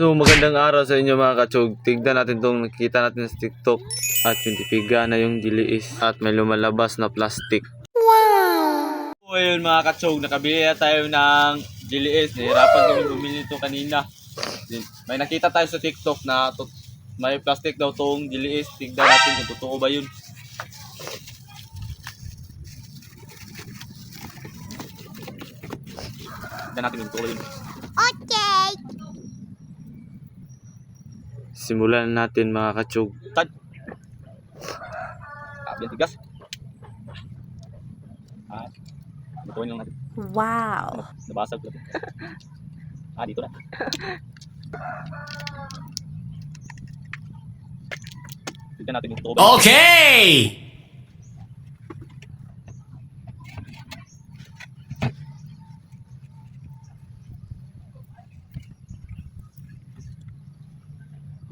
So magandang araw sa inyo mga kachog. Tignan natin itong nakikita natin sa TikTok. At pinipiga na yung diliis. At may lumalabas na plastic. Wow! So ayun mga kachog, nakabili na tayo ng diliis. Nahirapan kami bumili ito kanina. May nakita tayo sa TikTok na may plastic daw itong diliis. Tignan natin kung totoo ba yun. Tignan natin kung totoo ba yun. Okay. Simulan natin mga kachog. Sabi ang tigas. At lutuin lang natin. Wow. Nabasag ko. Dito na. Tignan natin yung totoo ba. Okay!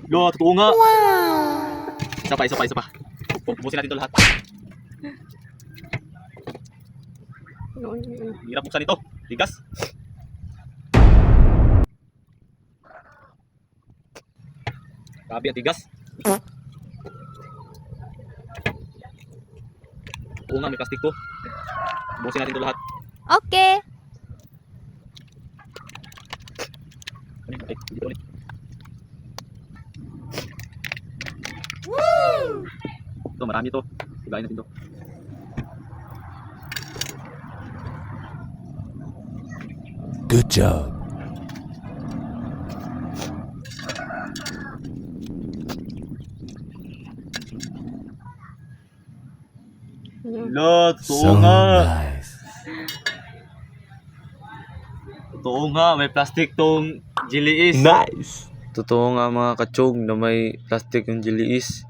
Lo, totoo nga. Wow. Isa pa. Bubusin natin ito lahat. Hirap buksan ito. Tigas. Grabe ang tigas. Oo nga, may plastic to. Bubusin natin ito lahat. Okay. Ay, dito ulit. Ito, marami to. Hilahin natin to. Good job. Lo, totoo So nga. nice. Totoo nga, may plastic tong jiliis. Nice. Totoo nga mga kachog na may plastic yung jiliis.